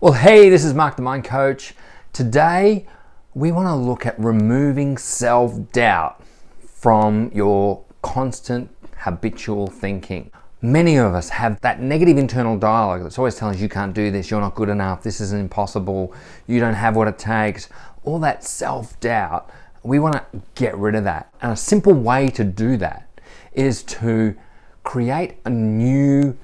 Well, hey, this is Mark the Mind Coach. Today, we want to look at removing self-doubt from your constant habitual thinking. Many of us have that negative internal dialogue that's always telling us you can't do this, you're not good enough, this is impossible, you don't have what it takes. All that self-doubt, we want to get rid of that. And a simple way to do that is to create a new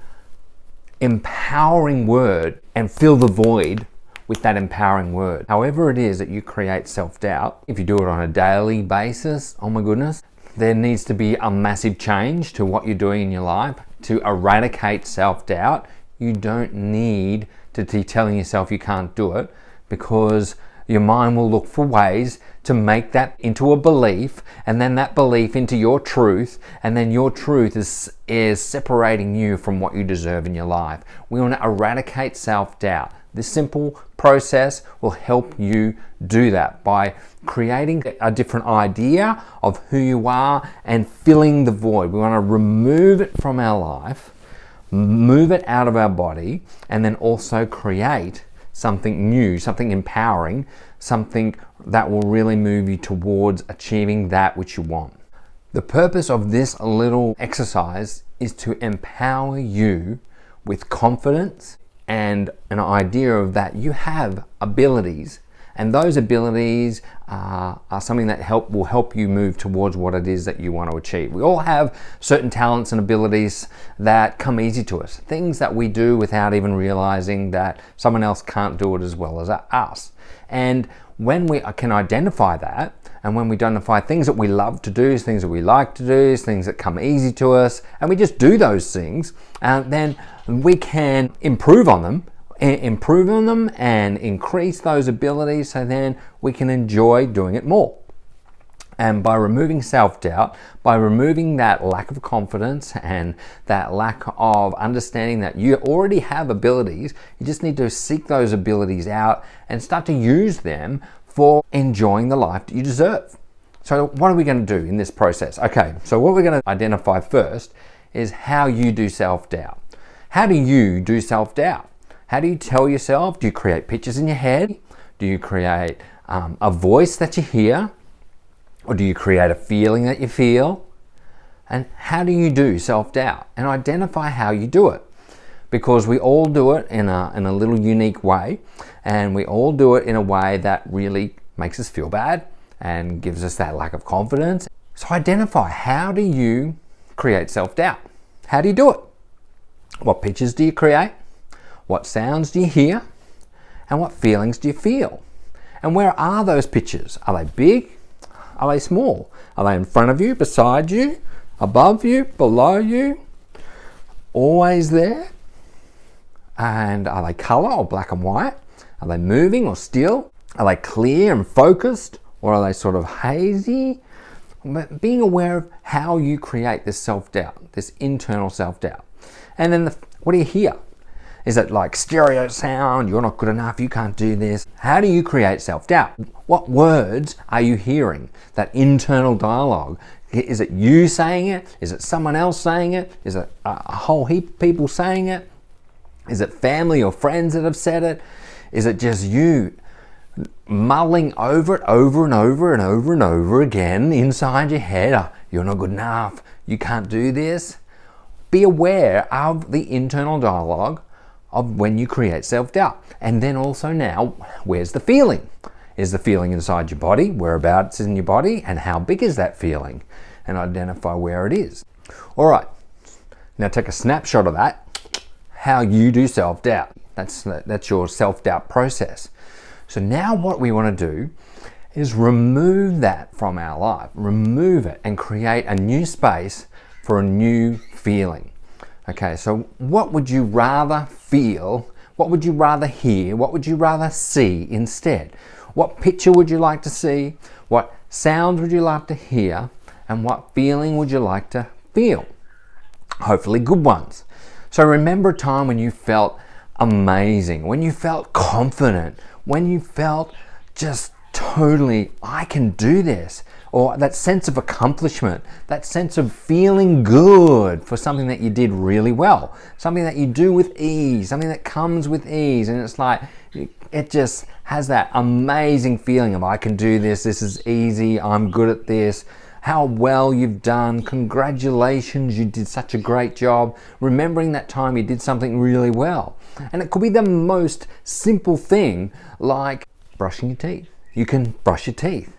empowering word and fill the void with that empowering word. However it is that you create self-doubt, if you do it on a daily basis, oh my goodness, there needs to be a massive change to what you're doing in your life to eradicate self-doubt. You don't need to be telling yourself you can't do it, because your mind will look for ways to make that into a belief, and then that belief into your truth, and then your truth is separating you from what you deserve in your life. We want to eradicate self-doubt. This simple process will help you do that by creating a different idea of who you are and filling the void. We want to remove it from our life, move it out of our body, and then also create something new, something empowering, something that will really move you towards achieving that which you want. The purpose of this little exercise is to empower you with confidence and an idea of that you have abilities, and those abilities are something that will help you move towards what it is that you want to achieve. We all have certain talents and abilities that come easy to us, things that we do without even realizing that someone else can't do it as well as us. And when we can identify that, and when we identify things that we love to do, things that we like to do, things that come easy to us, and we just do those things, then we can improve on them and increase those abilities, so then we can enjoy doing it more. And by removing self-doubt, by removing that lack of confidence and that lack of understanding that you already have abilities, you just need to seek those abilities out and start to use them for enjoying the life that you deserve. So what are we going to do in this process? Okay, so what we're going to identify first is how you do self-doubt. How do you do self-doubt? How do you tell yourself? Do you create pictures in your head? Do you create a voice that you hear? Or do you create a feeling that you feel? And how do you do self-doubt? And identify how you do it. Because we all do it in a little unique way, and we all do it in a way that really makes us feel bad and gives us that lack of confidence. So identify, how do you create self-doubt? How do you do it? What pictures do you create? What sounds do you hear? And what feelings do you feel? And where are those pictures? Are they big? Are they small? Are they in front of you, beside you, above you, below you? Always there? And are they color or black and white? Are they moving or still? Are they clear and focused, or are they sort of hazy? But being aware of how you create this self-doubt, this internal self-doubt. And then what do you hear? Is it like stereo sound? You're not good enough, you can't do this. How do you create self-doubt? What words are you hearing? That internal dialogue. Is it you saying it? Is it someone else saying it? Is it a whole heap of people saying it? Is it family or friends that have said it? Is it just you mulling over it over and over and over and over again inside your head? Oh, you're not good enough, you can't do this. Be aware of the internal dialogue of when you create self-doubt. And then also now, where's the feeling? Is the feeling inside your body? Whereabouts in your body? And how big is that feeling? And identify where it is. All right, now take a snapshot of that. How you do self-doubt. That's your self-doubt process. So now what we want to do is remove that from our life. Remove it and create a new space for a new feeling. Okay, so what would you rather feel? What would you rather hear? What would you rather see instead? What picture would you like to see? What sound would you like to hear? And what feeling would you like to feel? Hopefully good ones. So remember a time when you felt amazing, when you felt confident, when you felt just totally, I can do this. or that sense of accomplishment, that sense of feeling good for something that you did really well, something that you do with ease, something that comes with ease, and it's like it just has that amazing feeling of I can do this, this is easy, I'm good at this, how well you've done, congratulations, you did such a great job, remembering that time you did something really well. And it could be the most simple thing like brushing your teeth. You can brush your teeth.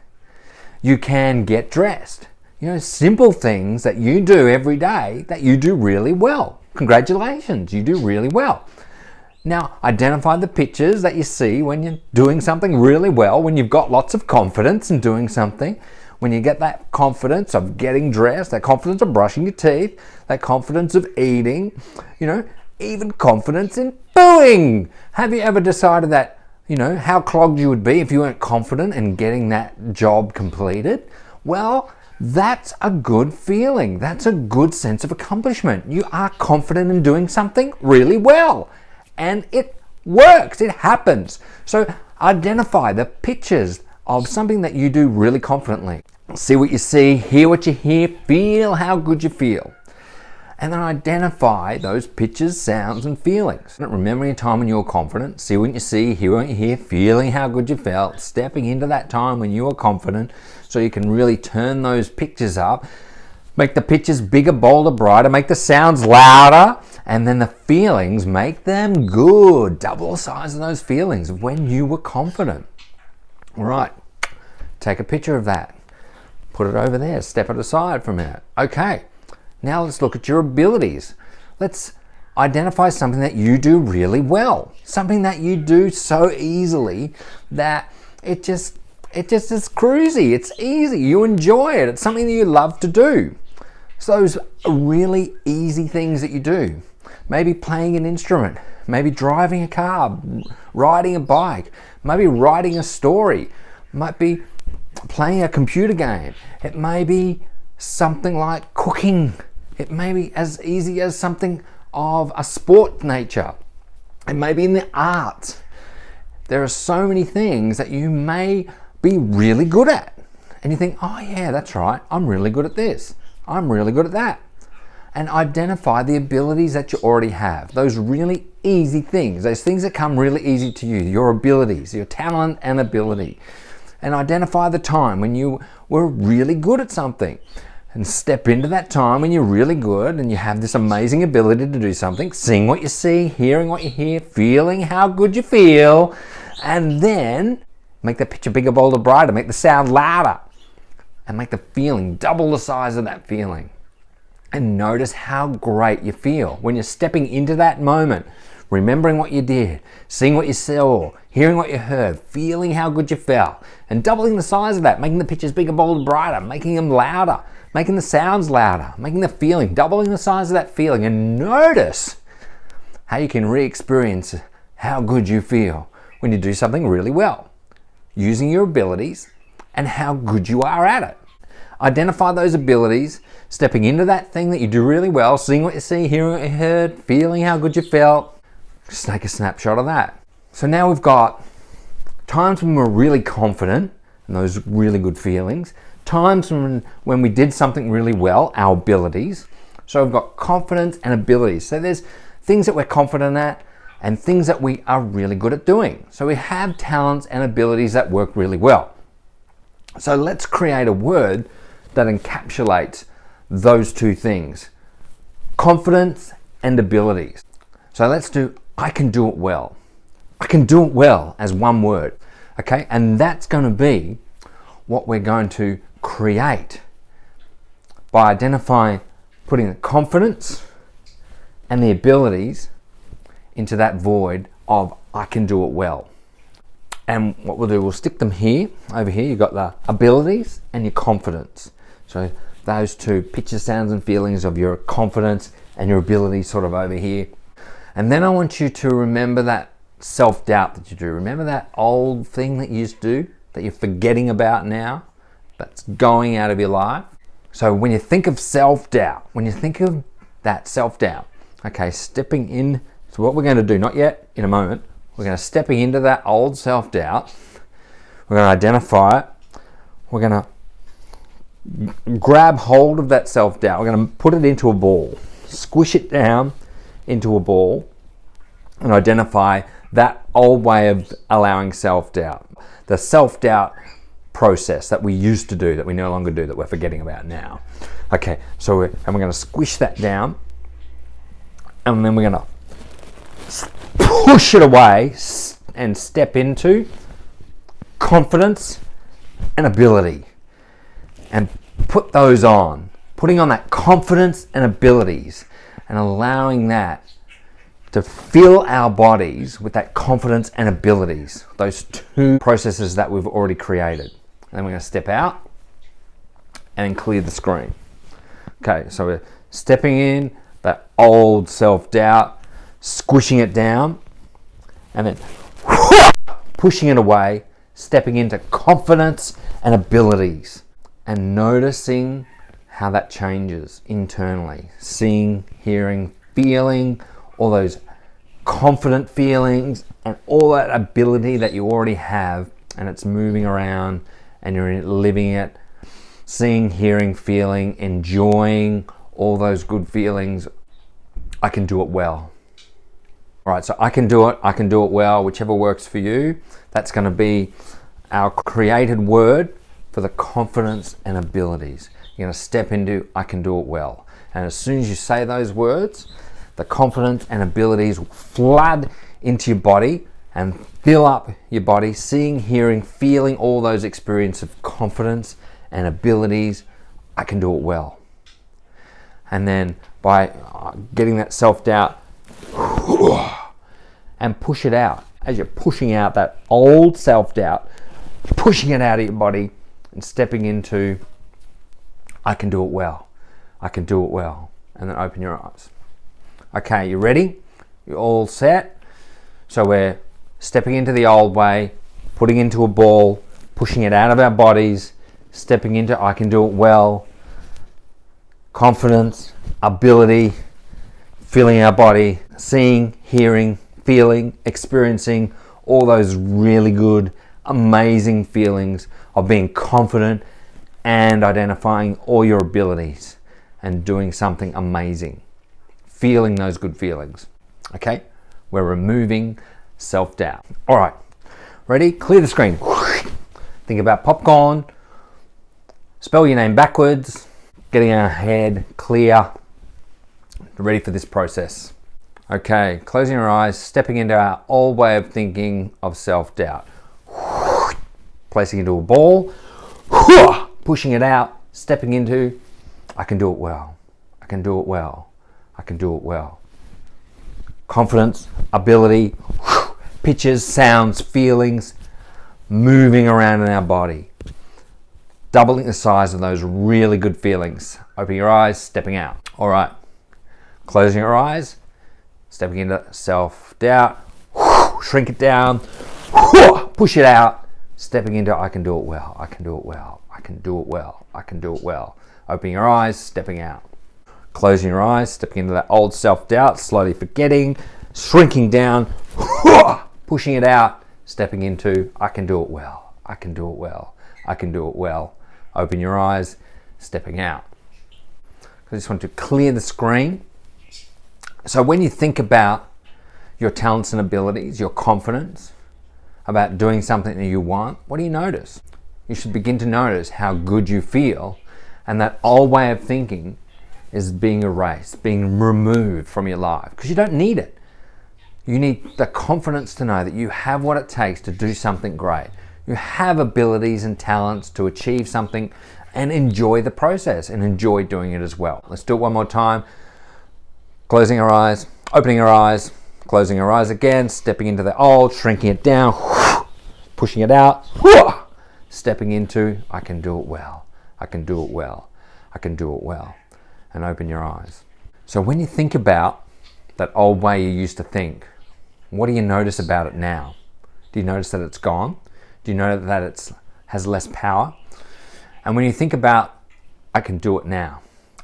You can get dressed. Simple things that you do every day that you do really well. Congratulations, you do really well. Now, identify the pictures that you see when you're doing something really well, when you've got lots of confidence in doing something, when you get that confidence of getting dressed, that confidence of brushing your teeth, that confidence of eating, even confidence in pooing. Have you ever decided that how clogged you would be if you weren't confident in getting that job completed? Well, that's a good feeling. That's a good sense of accomplishment. You are confident in doing something really well. And it works. It happens. So identify the pictures of something that you do really confidently. See what you see, hear what you hear, feel how good you feel. And then identify those pictures, sounds, and feelings. Remembering a time when you were confident, see what you see, hear what you hear, feeling how good you felt, stepping into that time when you were confident so you can really turn those pictures up, make the pictures bigger, bolder, brighter, make the sounds louder, and then the feelings, make them good. Double the size of those feelings when you were confident. All right, take a picture of that. Put it over there, step it aside for a minute. Okay. Now let's look at your abilities. Let's identify something that you do really well. Something that you do so easily that it just is cruisy. It's easy. You enjoy it. It's something that you love to do. So those are really easy things that you do. Maybe playing an instrument. Maybe driving a car. Riding a bike. Maybe writing a story. Might be playing a computer game. It may be something like cooking. It may be as easy as something of a sport nature. It may be in the arts. There are so many things that you may be really good at. And you think, oh yeah, that's right. I'm really good at this. I'm really good at that. And identify the abilities that you already have. Those really easy things. Those things that come really easy to you. Your abilities, your talent and ability. And identify the time when you were really good at something. And step into that time when you're really good and you have this amazing ability to do something. Seeing what you see, hearing what you hear, feeling how good you feel. And then make the picture bigger, bolder, brighter. Make the sound louder. And make the feeling double the size of that feeling. And notice how great you feel when you're stepping into that moment. Remembering what you did, seeing what you saw, hearing what you heard, feeling how good you felt, and doubling the size of that, making the pictures bigger, bolder, brighter, making them louder, making the sounds louder, making the feeling, doubling the size of that feeling, and notice how you can re-experience how good you feel when you do something really well, using your abilities and how good you are at it. Identify those abilities, stepping into that thing that you do really well, seeing what you see, hearing what you heard, feeling how good you felt. Just take a snapshot of that. So now we've got times when we're really confident and those really good feelings, times when we did something really well, our abilities. So we've got confidence and abilities. So there's things that we're confident at and things that we are really good at doing. So we have talents and abilities that work really well. So let's create a word that encapsulates those two things, confidence and abilities. So let's do I can do it well. I can do it well as one word, okay? And that's going to be what we're going to create by identifying, putting the confidence and the abilities into that void of I can do it well. And what we'll do, we'll stick them here. Over here, you've got the abilities and your confidence. So those two picture, sounds, and feelings of your confidence and your ability sort of over here. And then I want you to remember that self-doubt that you do. Remember that old thing that you used to do that you're forgetting about now, that's going out of your life. So when you think of self-doubt, when you think of that self-doubt, okay, stepping in, so what we're going to do, not yet, in a moment, we're going to stepping into that old self-doubt. We're going to identify it. We're going to grab hold of that self-doubt. We're going to put it into a ball, squish it down into a ball, and identify that old way of allowing self-doubt. The self-doubt process that we used to do, that we no longer do, that we're forgetting about now. Okay, so we're going to squish that down, and then we're going to push it away and step into confidence and ability, and put those on, putting on that confidence and abilities, and allowing that to fill our bodies with that confidence and abilities, those two processes that we've already created. And then we're going to step out and clear the screen. Okay, so we're stepping in that old self-doubt, squishing it down, and then pushing it away, stepping into confidence and abilities, and noticing how that changes internally. Seeing, hearing, feeling all those confident feelings and all that ability that you already have, and it's moving around and you're living it, seeing, hearing, feeling, enjoying all those good feelings. I can do it well. All right, so I can do it well, whichever works for you. That's going to be our created word for the confidence and abilities. You're going to step into I can do it well. And as soon as you say those words, the confidence and abilities will flood into your body and fill up your body, seeing, hearing, feeling all those experiences of confidence and abilities. I can do it well. And then by getting that self-doubt and push it out, as you're pushing out that old self-doubt, pushing it out of your body and stepping into I can do it well. I can do it well. And then open your eyes. Okay, you ready? You're all set? So we're stepping into the old way, putting into a ball, pushing it out of our bodies, stepping into I can do it well, confidence, ability, feeling our body, seeing, hearing, feeling, experiencing all those really good, amazing feelings of being confident and identifying all your abilities and doing something amazing. Feeling those good feelings. Okay? We're removing self-doubt. All right. Ready? Clear the screen. Think about popcorn. Spell your name backwards. Getting our head clear. Ready for this process. Okay. Closing your eyes. Stepping into our old way of thinking of self-doubt. Placing into a ball. Pushing it out. Stepping into I can do it well. I can do it well. I can do it well. Confidence, ability, pictures, sounds, feelings, moving around in our body. Doubling the size of those really good feelings. Open your eyes, stepping out. All right. Closing your eyes, stepping into self-doubt, shrink it down, push it out, stepping into I can do it well. I can do it well. I can do it well. I can do it well. Opening your eyes, stepping out. Closing your eyes, stepping into that old self-doubt, slowly forgetting, shrinking down, pushing it out, stepping into I can do it well. I can do it well. I can do it well. Open your eyes, stepping out. I just want to clear the screen. So when you think about your talents and abilities, your confidence, about doing something that you want, what do you notice? You should begin to notice how good you feel, and that old way of thinking is being erased, being removed from your life, because you don't need it. You need the confidence to know that you have what it takes to do something great. You have abilities and talents to achieve something, and enjoy the process and enjoy doing it as well. Let's do it one more time. Closing our eyes, opening our eyes, closing our eyes again, stepping into the old, shrinking it down, pushing it out, stepping into I can do it well. I can do it well. I can do it well. And open your eyes. So when you think about that old way you used to think, what do you notice about it now? Do you notice that it's gone? Do you know that it has less power? And when you think about I can do it now,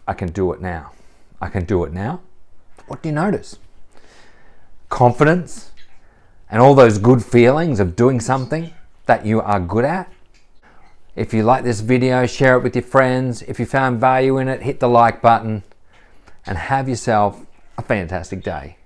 I can do it now, I can do it now, what do you notice? Confidence and all those good feelings of doing something that you are good at? If you like this video, share it with your friends. If you found value in it, hit the like button and have yourself a fantastic day.